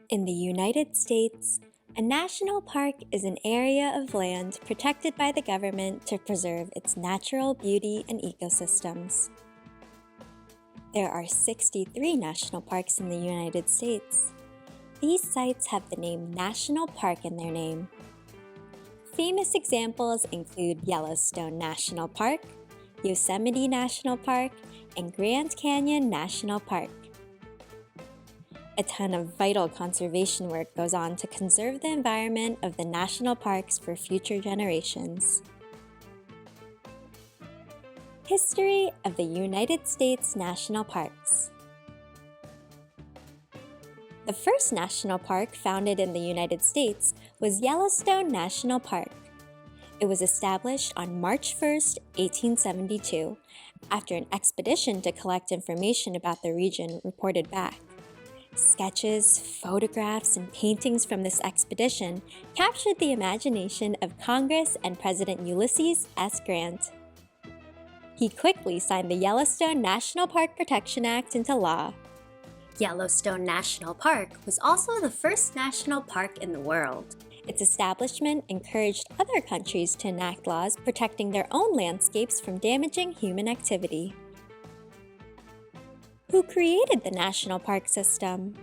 In the United States, a national park is an area of land protected by the government to preserve its natural beauty and ecosystems. There are 63 national parks in the United States. These sites have the name National Park in their name. Famous examples include Yellowstone National Park, Yosemite National Park, and Grand Canyon National Park. A ton of vital conservation work goes on to conserve the environment of the national parks for future generations. History of the United States National Parks. The first national park founded in the United States was Yellowstone National Park. It was established on March 1, 1872, after an expedition to collect information about the region reported back. Sketches, photographs, and paintings from this expedition captured the imagination of Congress and President Ulysses S. Grant. He quickly signed the Yellowstone National Park Protection Act into law. Yellowstone National Park was also the first national park in the world. Its establishment encouraged other countries to enact laws protecting their own landscapes from damaging human activity. Who created the National Park System?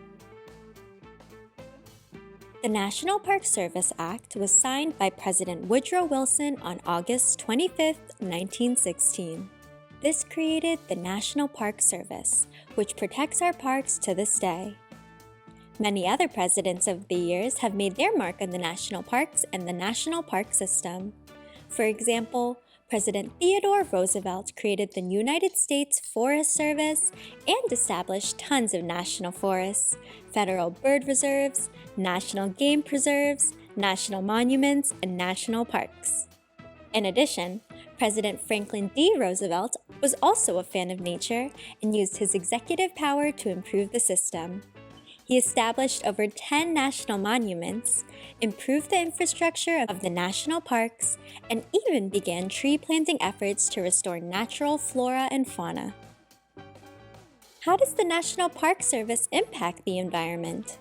The National Park Service Act was signed by President Woodrow Wilson on August 25, 1916. This created the National Park Service, which protects our parks to this day. Many other presidents of the years have made their mark on the national parks and the National Park System. For example, President Theodore Roosevelt created the United States Forest Service and established tons of national forests, federal bird reserves, national game preserves, national monuments, and national parks. In addition, President Franklin D. Roosevelt was also a fan of nature and used his executive power to improve the system. He established over 10 national monuments, improved the infrastructure of the national parks, and even began tree planting efforts to restore natural flora and fauna. How does the National Park Service impact the environment?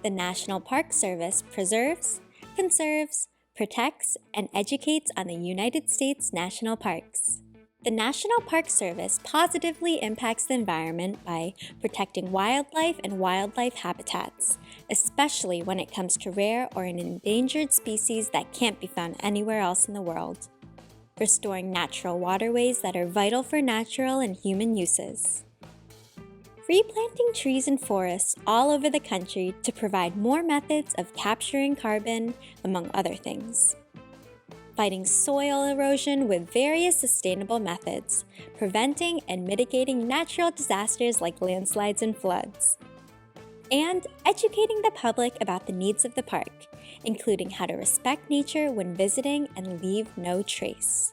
The National Park Service preserves, conserves, protects, and educates on the United States national parks. The National Park Service positively impacts the environment by protecting wildlife and wildlife habitats, especially when it comes to rare or an endangered species that can't be found anywhere else in the world. Restoring natural waterways that are vital for natural and human uses. Replanting trees and forests all over the country to provide more methods of capturing carbon, among other things. Fighting soil erosion with various sustainable methods, preventing and mitigating natural disasters like landslides and floods. And educating the public about the needs of the park, including how to respect nature when visiting and leave no trace.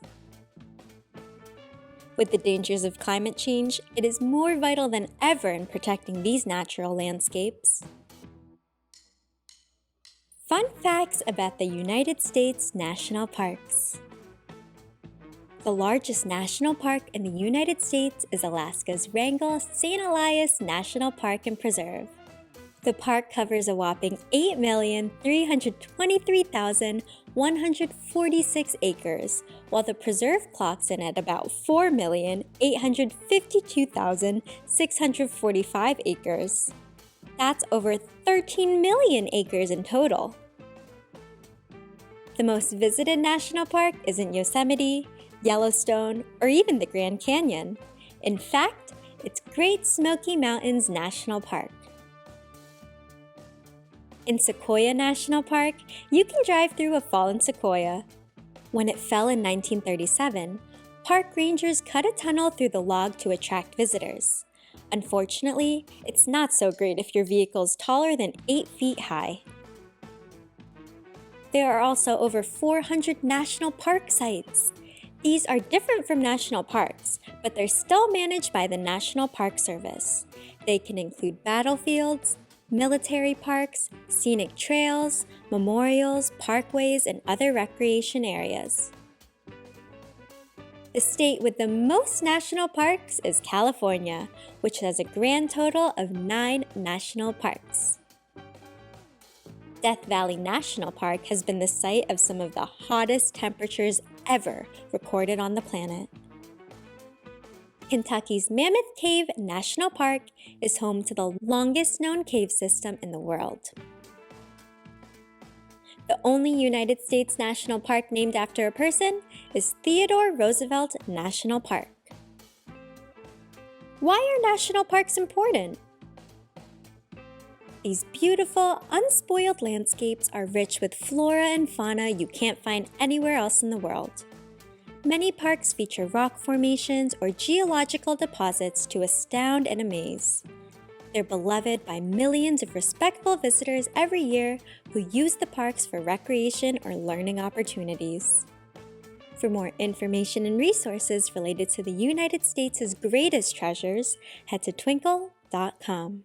With the dangers of climate change, it is more vital than ever in protecting these natural landscapes. Fun facts about the United States National Parks. The largest national park in the United States is Alaska's Wrangell St. Elias National Park and Preserve. The park covers a whopping 8,323,146 acres, while the preserve clocks in at about 4,852,645 acres. That's over 13 million acres in total. The most visited national park isn't Yosemite, Yellowstone, or even the Grand Canyon. In fact, it's Great Smoky Mountains National Park. In Sequoia National Park, you can drive through a fallen sequoia. When it fell in 1937, park rangers cut a tunnel through the log to attract visitors. Unfortunately, it's not so great if your vehicle is taller than 8 feet high. There are also over 400 national park sites. These are different from national parks, but they're still managed by the National Park Service. They can include battlefields, military parks, scenic trails, memorials, parkways, and other recreation areas. The state with the most national parks is California, which has a grand total of 9 national parks. Death Valley National Park has been the site of some of the hottest temperatures ever recorded on the planet. Kentucky's Mammoth Cave National Park is home to the longest known cave system in the world. The only United States national park named after a person is Theodore Roosevelt National Park. Why are national parks important? These beautiful, unspoiled landscapes are rich with flora and fauna you can't find anywhere else in the world. Many parks feature rock formations or geological deposits to astound and amaze. They're beloved by millions of respectful visitors every year who use the parks for recreation or learning opportunities. For more information and resources related to the United States' greatest treasures, head to twinkl.com.